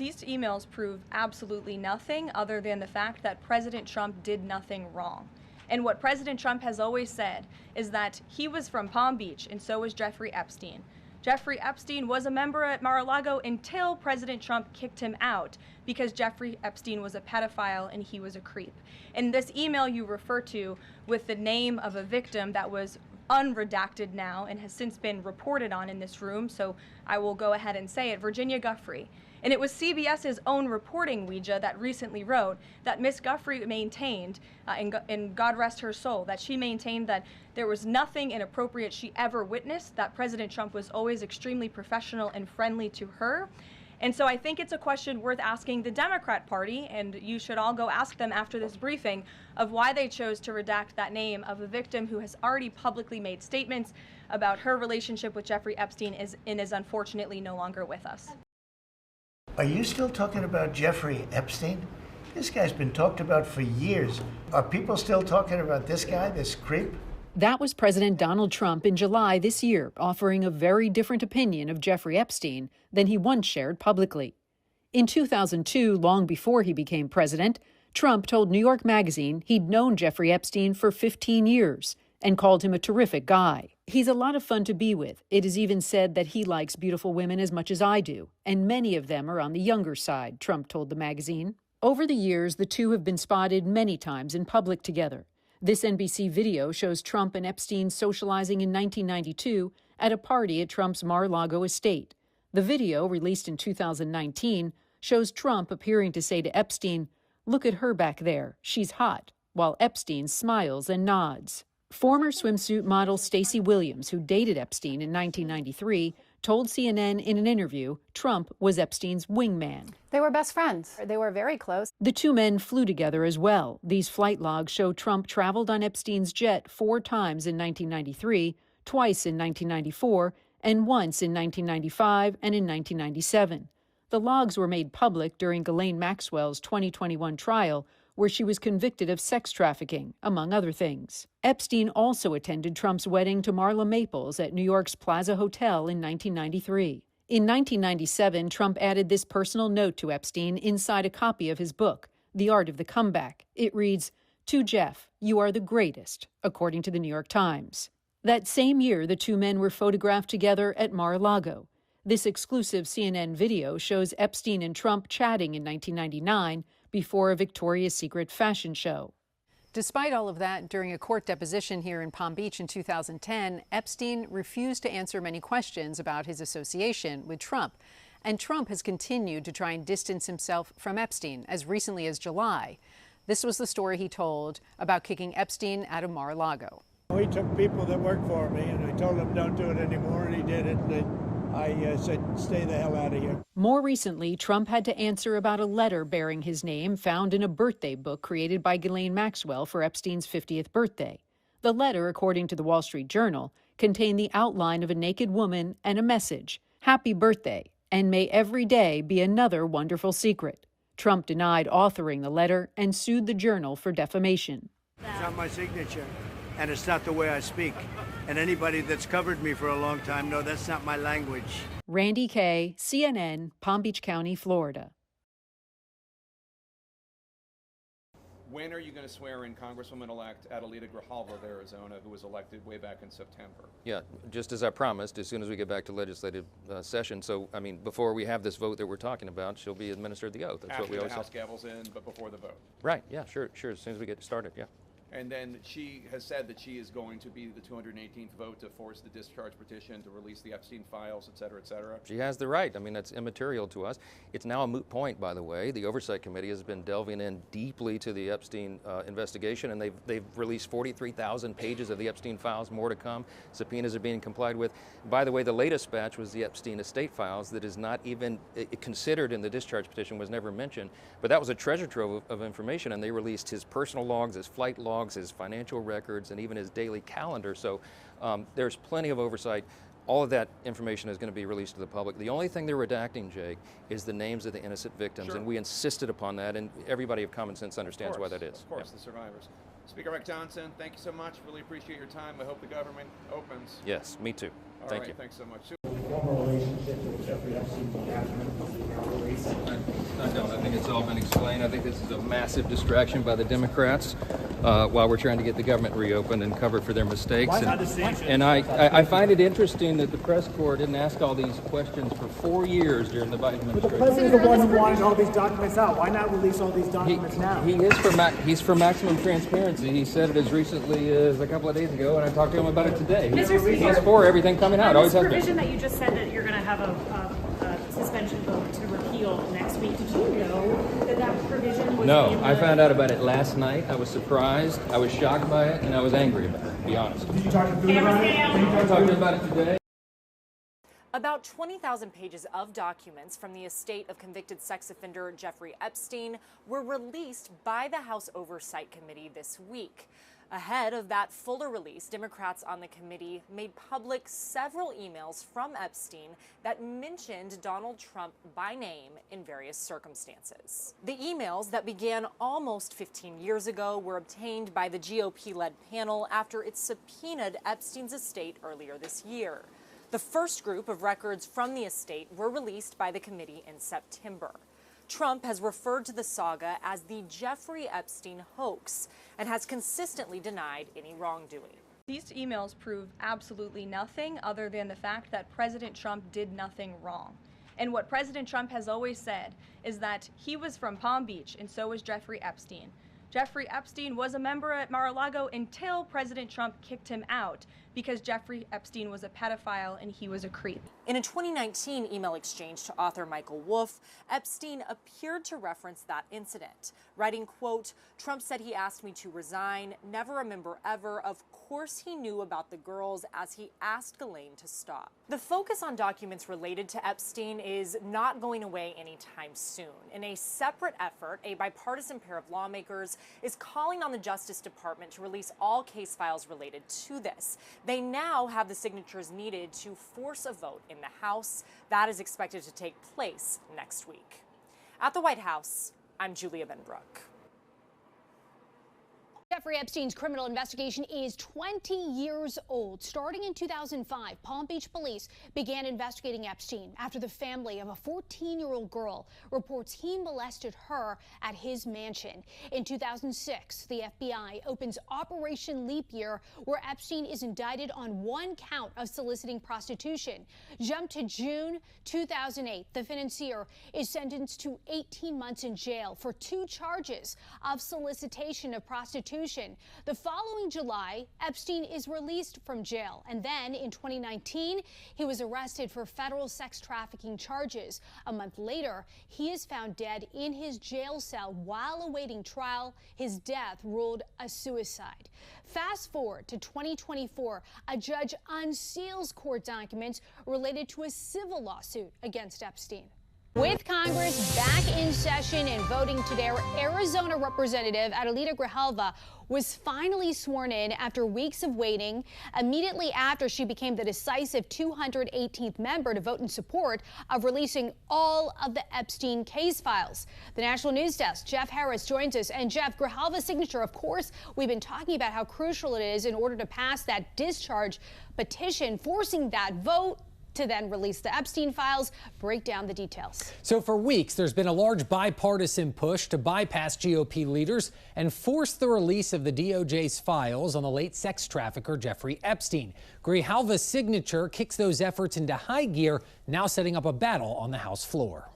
these emails prove absolutely nothing other than the fact that President Trump did nothing wrong. And what President Trump has always said is that he was from Palm Beach, and so was Jeffrey Epstein. Jeffrey Epstein was a member at Mar-a-Lago until President Trump kicked him out because Jeffrey Epstein was a pedophile and he was a creep. And this email you refer to with the name of a victim that was unredacted now and has since been reported on in this room, so I will go ahead and say it, Virginia Giuffre. And it was CBS's own reporting, Ouija, that recently wrote that Miss Giuffre maintained, and God rest her soul, that she maintained that there was nothing inappropriate she ever witnessed, that President Trump was always extremely professional and friendly to her. And so I think it's a question worth asking the Democrat Party, and you should all go ask them after this briefing, of why they chose to redact that name of a victim who has already publicly made statements about her relationship with Jeffrey Epstein and is unfortunately no longer with us. Are you still talking about Jeffrey Epstein? This guy's been talked about for years. Are people still talking about this guy, this creep? That was President Donald Trump in July this year, offering a very different opinion of Jeffrey Epstein than he once shared publicly. In 2002, long before he became president, Trump told New York Magazine he'd known Jeffrey Epstein for 15 years and called him a terrific guy. He's a lot of fun to be with. It is even said that he likes beautiful women as much as I do, and many of them are on the younger side, Trump told the magazine. Over the years, the two have been spotted many times in public together. This NBC video shows Trump and Epstein socializing in 1992 at a party at Trump's Mar-a-Lago estate. The video, released in 2019, shows Trump appearing to say to Epstein, "Look at her back there, she's hot," while Epstein smiles and nods. Former swimsuit model Stacey Williams, who dated Epstein in 1993, told CNN in an interview Trump was Epstein's wingman. They were best friends. They were very close. The two men flew together as well. These flight logs show Trump traveled on Epstein's jet 4 times in 1993, twice in 1994, and once in 1995 and in 1997. The logs were made public during Ghislaine Maxwell's 2021 trial, where she was convicted of sex trafficking, among other things. Epstein also attended Trump's wedding to Marla Maples at New York's Plaza Hotel in 1993. In 1997, Trump added this personal note to Epstein inside a copy of his book, The Art of the Comeback. It reads, "To Jeff, you are the greatest," according to the New York Times. That same year, the two men were photographed together at Mar-a-Lago. This exclusive CNN video shows Epstein and Trump chatting in 1999 before a Victoria's Secret fashion show. Despite all of that, during a court deposition here in Palm Beach in 2010, Epstein refused to answer many questions about his association with Trump. And Trump has continued to try and distance himself from Epstein as recently as July. This was the story he told about kicking Epstein out of Mar-a-Lago. He took people that worked for me, and I told him don't do it anymore, and he did it. I said, stay the hell out of here. More recently, Trump had to answer about a letter bearing his name found in a birthday book created by Ghislaine Maxwell for Epstein's 50th birthday. The letter, according to the Wall Street Journal, contained the outline of a naked woman and a message, "Happy birthday, and may every day be another wonderful secret." Trump denied authoring the letter and sued the Journal for defamation. It's not my signature, and it's not the way I speak. And anybody that's covered me for a long time knows that's not my language. Randy Kay, CNN, Palm Beach County, Florida. When are you going to swear in Congresswoman-elect Adelita Grijalva of Arizona, who was elected way back in September? Yeah, just as I promised, as soon as we get back to legislative session. So, I mean, before we have this vote that we're talking about, she'll be administered the oath. That's After what we the always House say. gavel's in, but before the vote. Right, yeah, sure, as soon as we get started, yeah. And then she has said that she is going to be the 218th vote to force the discharge petition to release the Epstein files, et cether, et cetera. She has the right. I mean, that's immaterial to us. It's now a moot point, by the way. The Oversight Committee has been delving in deeply to the Epstein investigation, and they've released 43,000 pages of the Epstein files, more to come. Subpoenas are being complied with. By the way, the latest batch was the Epstein estate files that is not even considered in the discharge petition, was never mentioned. But that was a treasure trove of information, and they released his personal logs, his flight logs, his financial records, and even his daily calendar. So there's plenty of oversight. All of that information is going to be released to the public. The only thing they're redacting, Jake, is the names of the innocent victims, Sure. and we insisted upon that, and everybody of common sense understands why that is. Of course, the survivors. Speaker Rick Johnson, thank you so much. Really appreciate your time. I hope the government opens. Yes, me too. Thank you. Thanks so much. Former relationship with Jeffrey Epstein, all been explained. I think this is a massive distraction by the Democrats while we're trying to get the government reopened and covered for their mistakes. And I find it interesting that the press corps didn't ask all these questions for 4 years during the Biden administration. But the president is the one who wanted all these documents out. Why not release all these documents now? He's for maximum transparency. He said it as recently as a couple of days ago, and I talked to him about it today. He's for everything coming out. Always has been. Provision that you just said that you're going to have a suspension vote to repeal next week. Did you know that provision was? No, I found out about it last night. I was surprised. I was shocked by it, and I was angry about it. To be honest. Did you talk to Booth about it? I talked to him about it today. About 20,000 pages of documents from the estate of convicted sex offender Jeffrey Epstein were released by the House Oversight Committee this week. Ahead of that fuller release, Democrats on the committee made public several emails from Epstein that mentioned Donald Trump by name in various circumstances. The emails that began almost 15 years ago were obtained by the GOP-led panel after it subpoenaed Epstein's estate earlier this year. The first group of records from the estate were released by the committee in September. Trump has referred to the saga as the Jeffrey Epstein hoax and has consistently denied any wrongdoing. These emails prove absolutely nothing other than the fact that President Trump did nothing wrong. And what President Trump has always said is that he was from Palm Beach and so was Jeffrey Epstein. Jeffrey Epstein was a member at Mar-a-Lago until President Trump kicked him out because Jeffrey Epstein was a pedophile and he was a creep. In a 2019 email exchange to author Michael Wolff, Epstein appeared to reference that incident, writing, quote, "Trump said he asked me to resign, never remember ever. Of course he knew about the girls as he asked Ghislaine to stop." The focus on documents related to Epstein is not going away anytime soon. In a separate effort, a bipartisan pair of lawmakers is calling on the Justice Department to release all case files related to this. They now have the signatures needed to force a vote in the House. That is expected to take place next week. At the White House, I'm Julia Benbrook. Jeffrey Epstein's criminal investigation is 20 years old. Starting in 2005, Palm Beach police began investigating Epstein after the family of a 14-year-old girl reports he molested her at his mansion. In 2006, the FBI opens Operation Leap Year, where Epstein is indicted on one count of soliciting prostitution. Jump to June 2008. The financier is sentenced to 18 months in jail for 2 charges of solicitation of prostitution. The following July, Epstein is released from jail, and then in 2019, he was arrested for federal sex trafficking charges. A month later, he is found dead in his jail cell while awaiting trial. His death ruled a suicide. Fast forward to 2024, a judge unseals court documents related to a civil lawsuit against Epstein. With Congress back in session and voting today, Arizona Representative Adelita Grijalva was finally sworn in after weeks of waiting, immediately after she became the decisive 218th member to vote in support of releasing all of the Epstein case files. The National News Desk, Jeff Harris, joins us. And Jeff, Grijalva's signature, of course, we've been talking about how crucial it is in order to pass that discharge petition, forcing that vote to then release the Epstein files. Break down the details. So for weeks, there's been a large bipartisan push to bypass GOP leaders and force the release of the DOJ's files on the late sex trafficker Jeffrey Epstein. Grijalva's signature kicks those efforts into high gear, now setting up a battle on the House floor.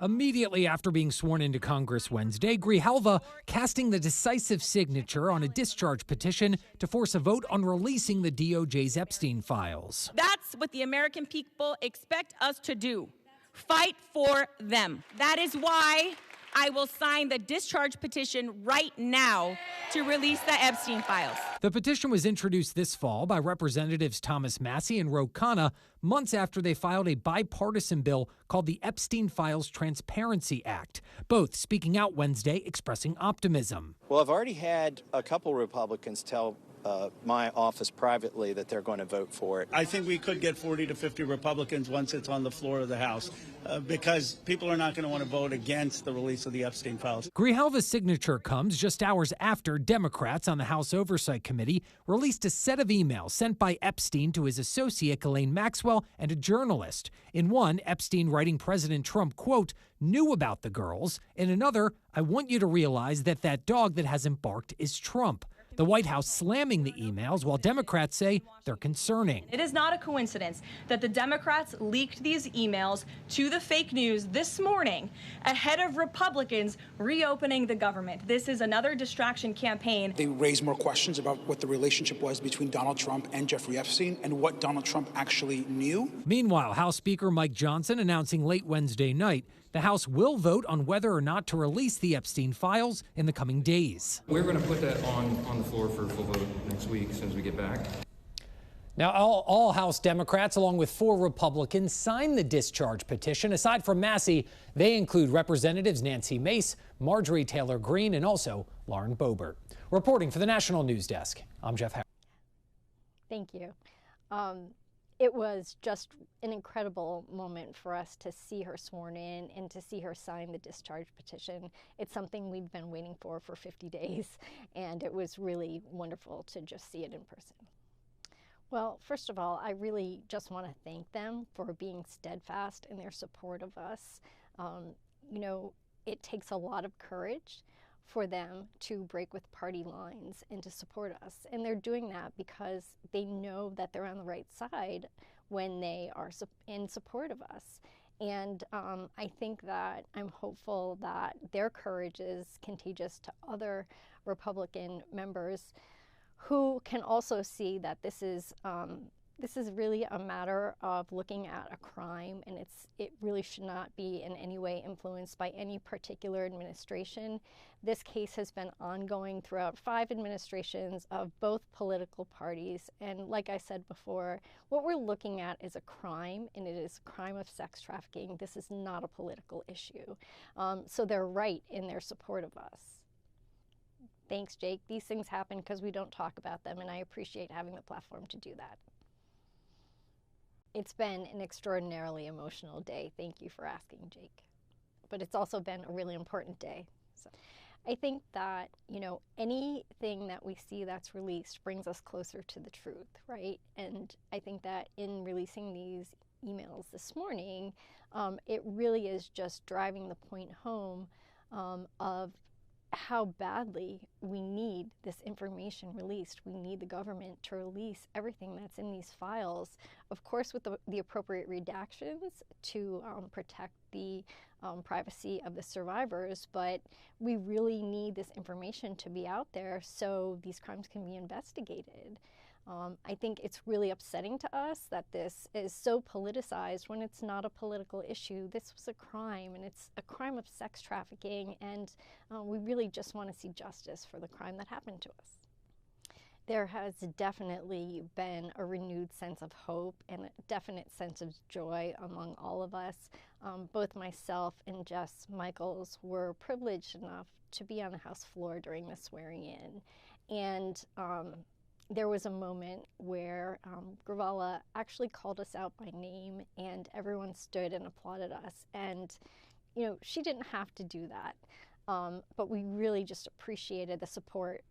Immediately after being sworn into Congress Wednesday, Grijalva casting the decisive signature on a discharge petition to force a vote on releasing the DOJ's Epstein files. That's what the American people expect us to do. Fight for them. That is why I will sign the discharge petition right now to release the Epstein files. The petition was introduced this fall by Representatives Thomas Massie and Ro Khanna months after they filed a bipartisan bill called the Epstein Files Transparency Act, both speaking out Wednesday expressing optimism. Well, I've already had a couple Republicans tell my office privately that they're going to vote for it. I think we could get 40 to 50 Republicans once it's on the floor of the House, because people are not going to want to vote against the release of the Epstein files. Grijalva's signature comes just hours after Democrats on the House Oversight Committee released a set of emails sent by Epstein to his associate Ghislaine Maxwell and a journalist. In one, Epstein writing President Trump, quote, knew about the girls. In another, I want you to realize that that dog that hasn't barked is Trump. The White House slamming the emails while Democrats say they're concerning. It is not a coincidence that the Democrats leaked these emails to the fake news this morning ahead of Republicans reopening the government. This is another distraction campaign. They raised more questions about what the relationship was between Donald Trump and Jeffrey Epstein and what Donald Trump actually knew. Meanwhile, House Speaker Mike Johnson announcing late Wednesday night the House will vote on whether or not to release the Epstein files in the coming days. We're going to put that on the floor for a full vote next week as soon as we get back. Now, all House Democrats, along with 4 Republicans, signed the discharge petition. Aside from Massey, they include Representatives Nancy Mace, Marjorie Taylor Greene, and also Lauren Boebert. Reporting for the National News Desk, I'm Jeff Harris. Thank you. It was just an incredible moment for us to see her sworn in and to see her sign the discharge petition. It's something we've been waiting for 50 days, and it was really wonderful to just see it in person. Well, first of all, I really just want to thank them for being steadfast in their support of us. You know, it takes a lot of courage for them to break with party lines and to support us. And they're doing that because they know that they're on the right side when they are in support of us. And I think that I'm hopeful that their courage is contagious to other Republican members who can also see that this is really a matter of looking at a crime, and it really should not be in any way influenced by any particular administration. This case has been ongoing throughout 5 administrations of both political parties, and like I said before, what we're looking at is a crime, and it is a crime of sex trafficking. This is not a political issue. So they're right in their support of us. Thanks, Jake. These things happen because we don't talk about them, and I appreciate having the platform to do that. It's been an extraordinarily emotional day. Thank you for asking, Jake. But it's also been a really important day. So I think that, you know, anything that we see that's released brings us closer to the truth, right? And I think that in releasing these emails this morning, it really is just driving the point home of how badly we need this information released. We need the government to release everything that's in these files, of course with the appropriate redactions to protect the privacy of the survivors, but we really need this information to be out there so these crimes can be investigated. I think it's really upsetting to us that this is so politicized when it's not a political issue. This was a crime, and it's a crime of sex trafficking, and we really just want to see justice for the crime that happened to us. There has definitely been a renewed sense of hope and a definite sense of joy among all of us. Both myself and Jess Michaels were privileged enough to be on the House floor during the swearing in, and there was a moment where Grijalva actually called us out by name, and everyone stood and applauded us. And, you know, she didn't have to do that, but we really just appreciated the support